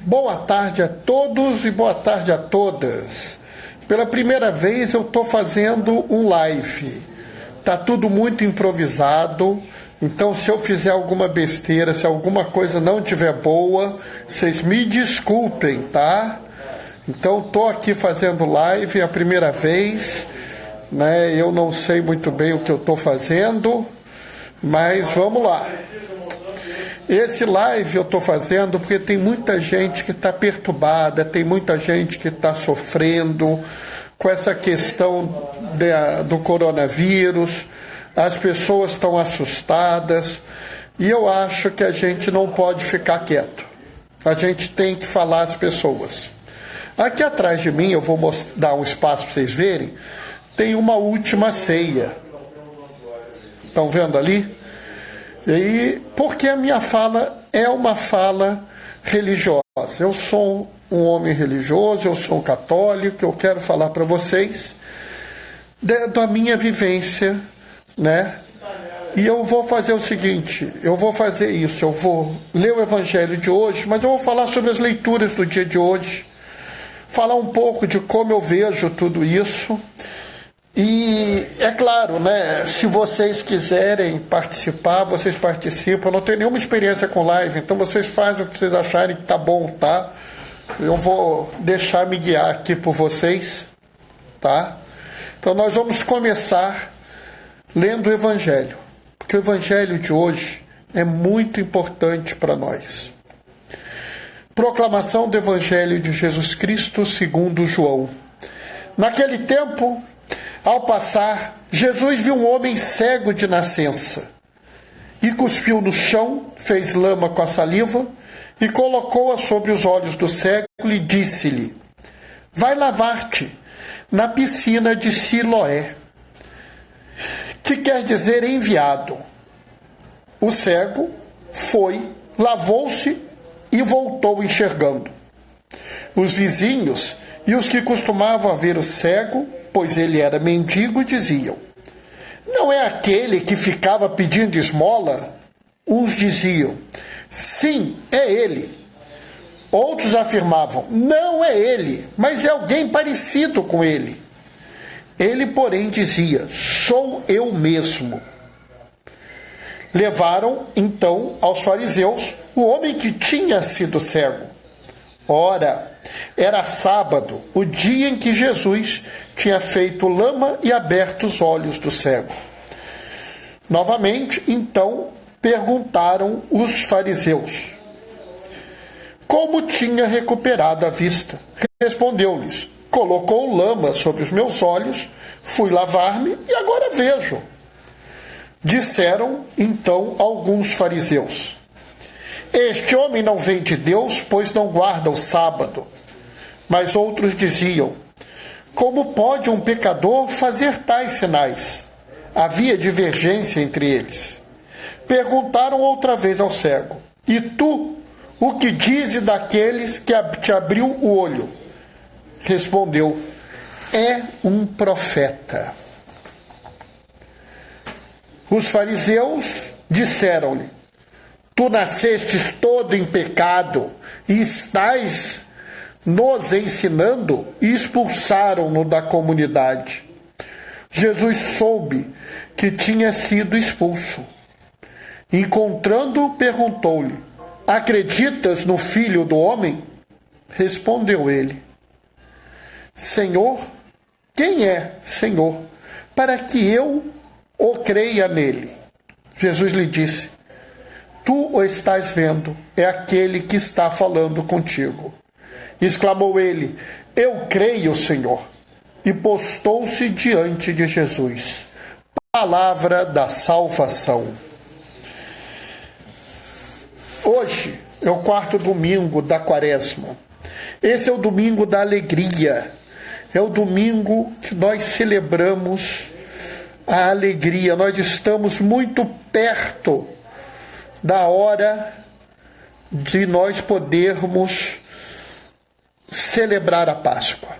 Boa tarde a todos e boa tarde a todas. Pela primeira vez eu estou fazendo um live. Tá tudo muito improvisado, então se eu fizer alguma besteira, se alguma coisa não estiver boa, vocês me desculpem, tá? Então estou aqui fazendo live a primeira vez, né? Eu não sei muito bem o que eu estou fazendo, mas vamos lá. Esse live eu estou fazendo porque tem muita gente que está perturbada, tem muita gente que está sofrendo com essa questão do coronavírus, as pessoas estão assustadas e eu acho que a gente não pode ficar quieto, a gente tem que falar às pessoas. Aqui atrás de mim, eu vou dar um espaço para vocês verem, tem uma última ceia, estão vendo ali? E porque a minha fala é uma fala religiosa. Eu sou um homem religioso, eu sou um católico, eu quero falar para vocês da minha vivência, né? E eu vou fazer o seguinte, eu vou ler o evangelho de hoje, mas eu vou falar sobre as leituras do dia de hoje, falar um pouco de como eu vejo tudo isso. E é claro, né, se vocês quiserem participar, vocês participam. Eu não tenho nenhuma experiência com live, então vocês fazem o que vocês acharem que tá bom, tá? Eu vou deixar me guiar aqui por vocês, tá? Então nós vamos começar lendo o Evangelho, porque o Evangelho de hoje é muito importante para nós. Proclamação do Evangelho de Jesus Cristo segundo João. Naquele tempo, ao passar, Jesus viu um homem cego de nascença e cuspiu no chão, fez lama com a saliva e colocou-a sobre os olhos do cego e disse-lhe: vai lavar-te na piscina de Siloé, que quer dizer enviado. O cego foi, lavou-se e voltou enxergando. Os vizinhos e os que costumavam ver o cego, pois ele era mendigo, diziam: não é aquele que ficava pedindo esmola? Uns diziam: sim, é ele. Outros afirmavam: não é ele, mas é alguém parecido com ele. Ele, porém, dizia: sou eu mesmo. Levaram, então, aos fariseus o homem que tinha sido cego. Ora, era sábado, o dia em que Jesus tinha feito lama e aberto os olhos do cego. Novamente, então, perguntaram os fariseus como tinha recuperado a vista. Respondeu-lhes: colocou lama sobre os meus olhos, fui lavar-me e agora vejo. Disseram, então, alguns fariseus: este homem não vem de Deus, pois não guarda o sábado. Mas outros diziam: como pode um pecador fazer tais sinais? Havia divergência entre eles. Perguntaram outra vez ao cego: e tu, o que dizes daqueles que te abriu o olho? Respondeu: é um profeta. Os fariseus disseram-lhe: tu nascestes todo em pecado e estás nos ensinando, e expulsaram-no da comunidade. Jesus soube que tinha sido expulso. Encontrando-o, perguntou-lhe: acreditas no Filho do Homem? Respondeu ele: Senhor, quem é Senhor, para que eu o creia nele? Jesus lhe disse: tu o estás vendo, é aquele que está falando contigo. Exclamou ele: eu creio, Senhor. E postou-se diante de Jesus. Palavra da salvação. Hoje é o 4º domingo da Quaresma. Esse é o domingo da alegria. É o domingo que nós celebramos a alegria. Nós estamos muito perto da hora de nós podermos celebrar a Páscoa.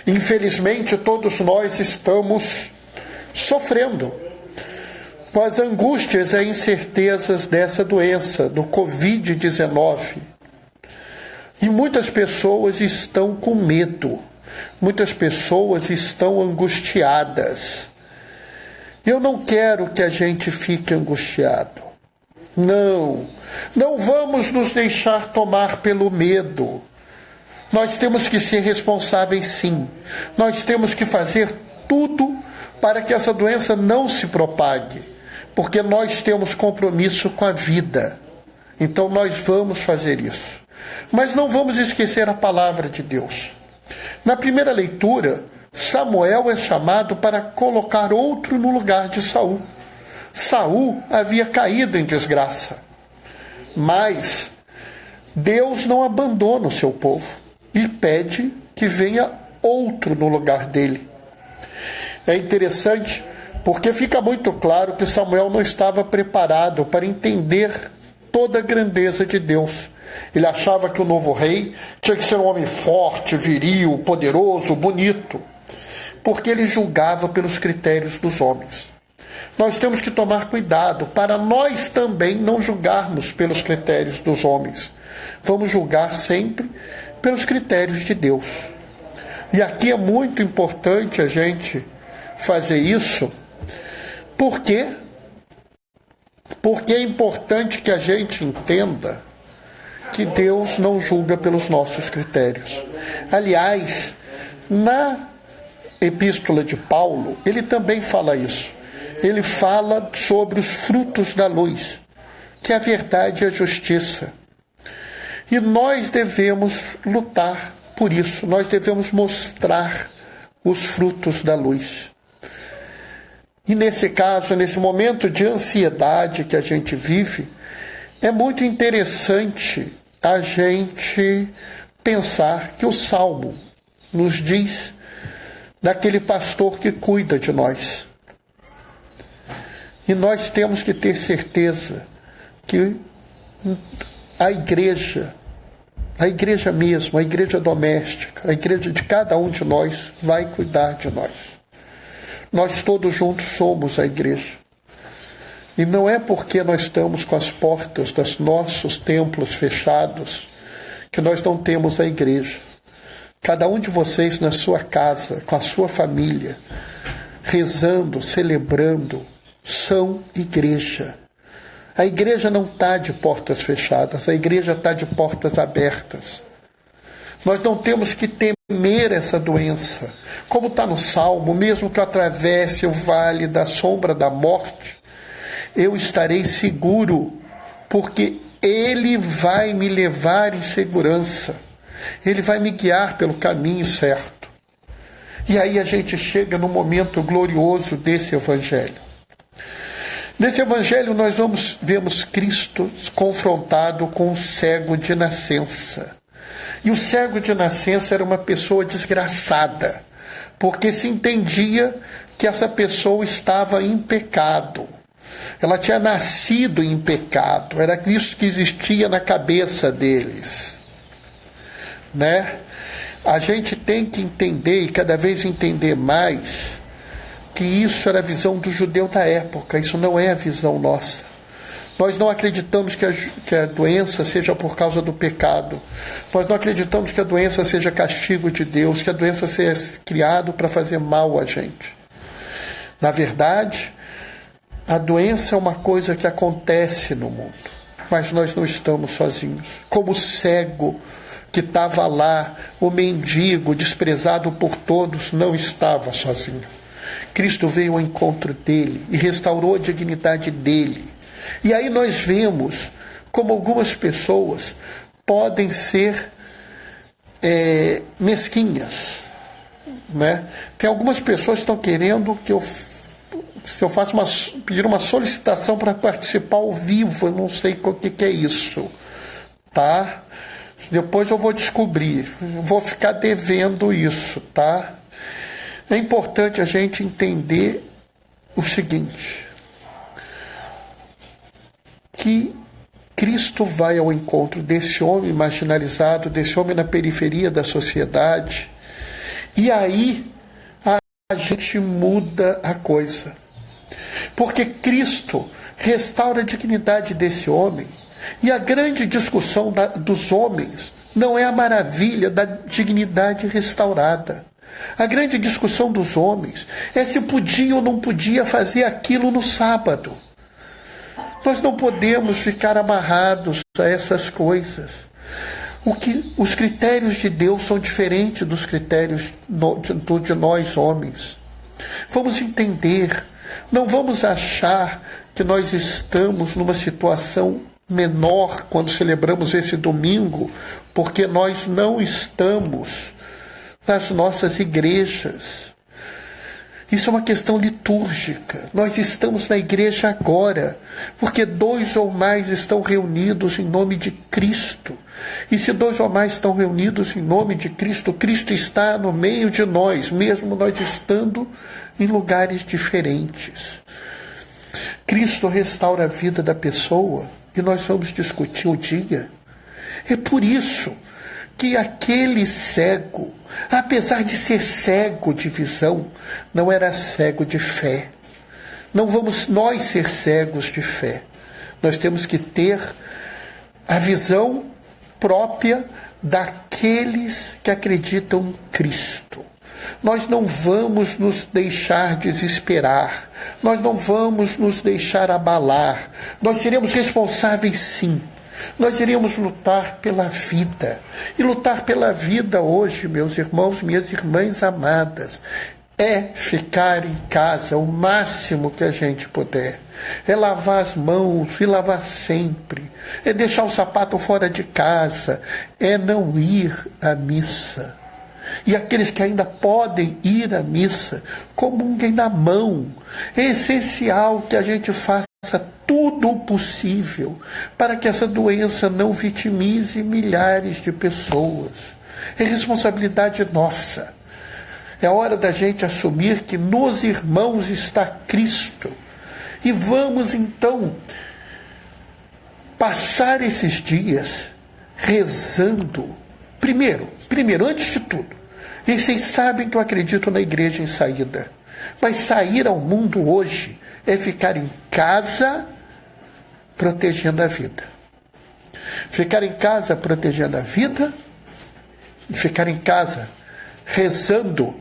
Infelizmente, todos nós estamos sofrendo com as angústias e incertezas dessa doença, do Covid-19. E muitas pessoas estão com medo, muitas pessoas estão angustiadas. Eu não quero que a gente fique angustiado. Não vamos nos deixar tomar pelo medo. Nós temos que ser responsáveis, sim. Nós temos que fazer tudo para que essa doença não se propague, porque nós temos compromisso com a vida. Então nós vamos fazer isso. Mas não vamos esquecer a palavra de Deus. Na primeira leitura, Samuel é chamado para colocar outro no lugar de Saul. Saul havia caído em desgraça, mas Deus não abandona o seu povo e pede que venha outro no lugar dele. É interessante porque fica muito claro que Samuel não estava preparado para entender toda a grandeza de Deus. Ele achava que o novo rei tinha que ser um homem forte, viril, poderoso, bonito, porque ele julgava pelos critérios dos homens. Nós temos que tomar cuidado para nós também não julgarmos pelos critérios dos homens. Vamos julgar sempre pelos critérios de Deus. E aqui é muito importante a gente fazer isso. Por quê? Porque é importante que a gente entenda que Deus não julga pelos nossos critérios. Aliás, na epístola de Paulo, ele também fala isso. Ele fala sobre os frutos da luz, que é a verdade e a justiça. E nós devemos lutar por isso, nós devemos mostrar os frutos da luz. E nesse caso, nesse momento de ansiedade que a gente vive, é muito interessante a gente pensar que o Salmo nos diz daquele pastor que cuida de nós. E nós temos que ter certeza que a igreja mesmo, a igreja doméstica, a igreja de cada um de nós vai cuidar de nós. Nós todos juntos somos a igreja. E não é porque nós estamos com as portas dos nossos templos fechados que nós não temos a igreja. Cada um de vocês na sua casa, com a sua família, rezando, celebrando, são igreja. A igreja não está de portas fechadas, a igreja está de portas abertas. Nós não temos que temer essa doença. Como está no Salmo, mesmo que eu atravesse o vale da sombra da morte, eu estarei seguro, porque Ele vai me levar em segurança. Ele vai me guiar pelo caminho certo. E aí a gente chega no momento glorioso desse evangelho. Nesse evangelho nós vemos Cristo confrontado com um cego de nascença. E o cego de nascença era uma pessoa desgraçada, porque se entendia que essa pessoa estava em pecado. Ela tinha nascido em pecado, era isso que existia na cabeça deles. Né? A gente tem que entender, e cada vez entender mais, que isso era a visão do judeu da época, isso não é a visão nossa. Nós não acreditamos que a doença seja por causa do pecado. Nós não acreditamos que a doença seja castigo de Deus, que a doença seja criada para fazer mal a gente. Na verdade, a doença é uma coisa que acontece no mundo, mas nós não estamos sozinhos. Como o cego que estava lá, o mendigo desprezado por todos, não estava sozinho. Cristo veio ao encontro dele e restaurou a dignidade dele. E aí nós vemos como algumas pessoas podem ser mesquinhas. Né? Tem algumas pessoas que estão querendo que se eu pedir uma solicitação para participar ao vivo, eu não sei o que é isso. Tá? Depois eu vou descobrir, vou ficar devendo isso, tá? É importante a gente entender o seguinte, que Cristo vai ao encontro desse homem marginalizado, desse homem na periferia da sociedade, e aí a gente muda a coisa. Porque Cristo restaura a dignidade desse homem, e a grande discussão dos homens não é a maravilha da dignidade restaurada. A grande discussão dos homens é se podia ou não podia fazer aquilo no sábado. Nós não podemos ficar amarrados a essas coisas. Os critérios de Deus são diferentes dos critérios de nós homens. Vamos entender, não vamos achar que nós estamos numa situação menor quando celebramos esse domingo, porque nós não estamos nas nossas igrejas. Isso é uma questão litúrgica. Nós estamos na igreja agora, porque 2 ou mais estão reunidos em nome de Cristo. E se 2 ou mais estão reunidos em nome de Cristo, Cristo está no meio de nós, mesmo nós estando em lugares diferentes. Cristo restaura a vida da pessoa e nós vamos discutir o dia. É por isso que aquele cego, apesar de ser cego de visão, não era cego de fé. Não vamos nós ser cegos de fé. Nós temos que ter a visão própria daqueles que acreditam em Cristo. Nós não vamos nos deixar desesperar. Nós não vamos nos deixar abalar. Nós seremos responsáveis, sim. Nós iremos lutar pela vida. E lutar pela vida hoje, meus irmãos, minhas irmãs amadas, é ficar em casa o máximo que a gente puder. É lavar as mãos e lavar sempre. É deixar o sapato fora de casa. É não ir à missa. E aqueles que ainda podem ir à missa, comunguem na mão. É essencial que a gente faça tudo o possível para que essa doença não vitimize milhares de pessoas. É responsabilidade nossa. É hora da gente assumir que nos irmãos está Cristo. E vamos então passar esses dias rezando. Primeiro, antes de tudo, e vocês sabem que eu acredito na igreja em saída, mas sair ao mundo hoje é ficar em casa protegendo a vida. Ficar em casa protegendo a vida e ficar em casa rezando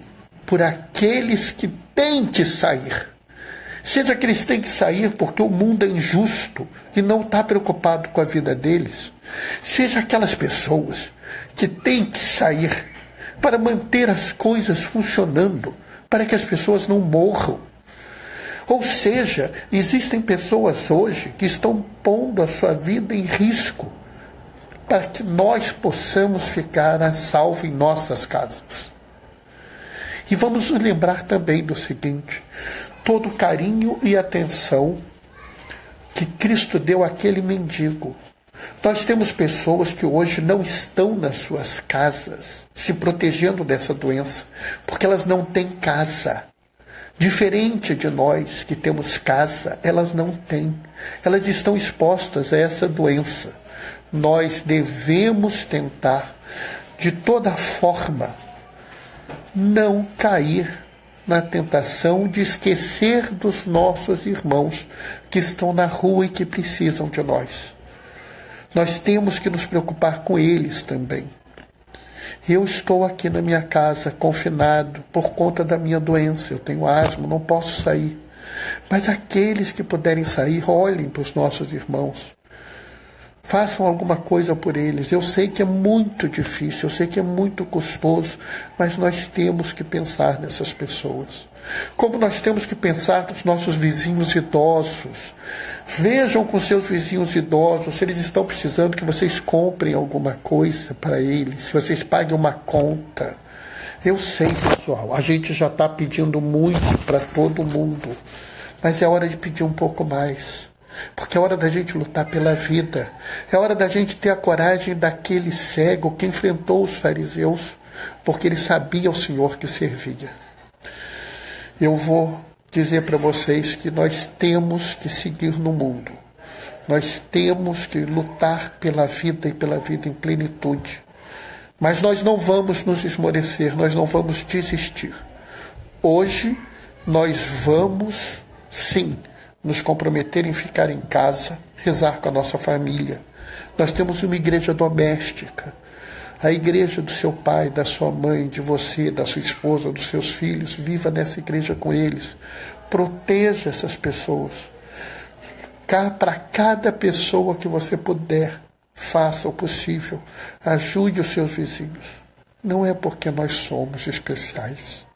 por aqueles que têm que sair. Seja que eles têm que sair porque o mundo é injusto e não está preocupado com a vida deles. Seja aquelas pessoas que têm que sair para manter as coisas funcionando, para que as pessoas não morram. Ou seja, existem pessoas hoje que estão pondo a sua vida em risco para que nós possamos ficar a salvo em nossas casas. E vamos nos lembrar também do seguinte: todo o carinho e atenção que Cristo deu àquele mendigo. Nós temos pessoas que hoje não estão nas suas casas se protegendo dessa doença, porque elas não têm casa. Diferente de nós que temos casa, elas não têm. Elas estão expostas a essa doença. Nós devemos tentar, de toda forma, não cair na tentação de esquecer dos nossos irmãos que estão na rua e que precisam de nós. Nós temos que nos preocupar com eles também. Eu estou aqui na minha casa, confinado, por conta da minha doença. Eu tenho asma, não posso sair. Mas aqueles que puderem sair, olhem para os nossos irmãos. Façam alguma coisa por eles. Eu sei que é muito difícil, eu sei que é muito custoso, mas nós temos que pensar nessas pessoas. Como nós temos que pensar nos nossos vizinhos idosos. Vejam com seus vizinhos idosos se eles estão precisando que vocês comprem alguma coisa para eles, se vocês paguem uma conta. Eu sei, pessoal, a gente já está pedindo muito para todo mundo, mas é hora de pedir um pouco mais. Porque é hora da gente lutar pela vida. É hora da gente ter a coragem daquele cego que enfrentou os fariseus, porque ele sabia o Senhor que servia. Eu vou dizer para vocês que nós temos que seguir no mundo. Nós temos que lutar pela vida e pela vida em plenitude. Mas nós não vamos nos esmorecer, nós não vamos desistir. Hoje nós vamos, sim, nos comprometer em ficar em casa, rezar com a nossa família. Nós temos uma igreja doméstica. A igreja do seu pai, da sua mãe, de você, da sua esposa, dos seus filhos, viva nessa igreja com eles. Proteja essas pessoas. Para cada pessoa que você puder, faça o possível. Ajude os seus vizinhos. Não é porque nós somos especiais.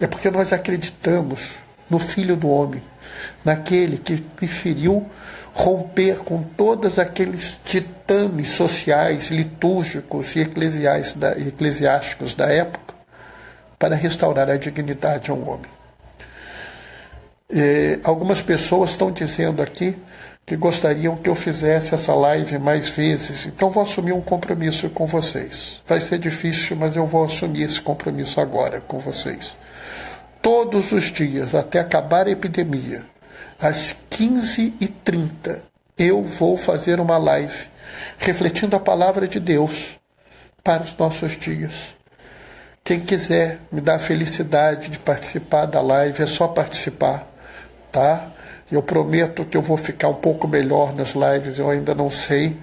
É porque nós acreditamos no Filho do Homem, naquele que preferiu romper com todos aqueles titanes sociais, litúrgicos e eclesiásticos da época para restaurar a dignidade ao homem. Algumas pessoas estão dizendo aqui que gostariam que eu fizesse essa live mais vezes, então vou assumir um compromisso com vocês. Vai ser difícil, mas eu vou assumir esse compromisso agora com vocês. Todos os dias, até acabar a epidemia, às 15h30, eu vou fazer uma live refletindo a palavra de Deus para os nossos dias. Quem quiser me dar a felicidade de participar da live, é só participar, tá? Eu prometo que eu vou ficar um pouco melhor nas lives, eu ainda não sei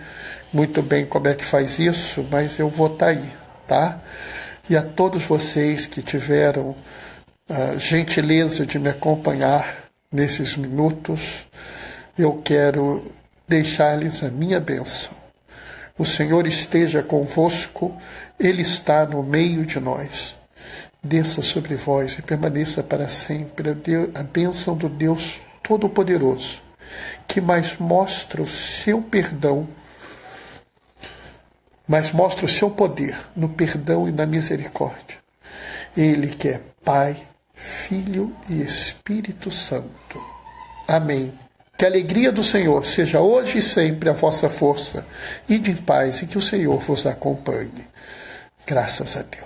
muito bem como é que faz isso, mas eu vou estar aí, tá? E a todos vocês que tiveram a gentileza de me acompanhar nesses minutos, eu quero deixar-lhes a minha bênção. O Senhor esteja convosco, Ele está no meio de nós. Desça sobre vós e permaneça para sempre a bênção do Deus Todo-Poderoso, que mais mostra o seu perdão, mas mostra o seu poder no perdão e na misericórdia. Ele que é Pai, Filho e Espírito Santo. Amém. Que a alegria do Senhor seja hoje e sempre a vossa força. Ide em paz e que o Senhor vos acompanhe. Graças a Deus.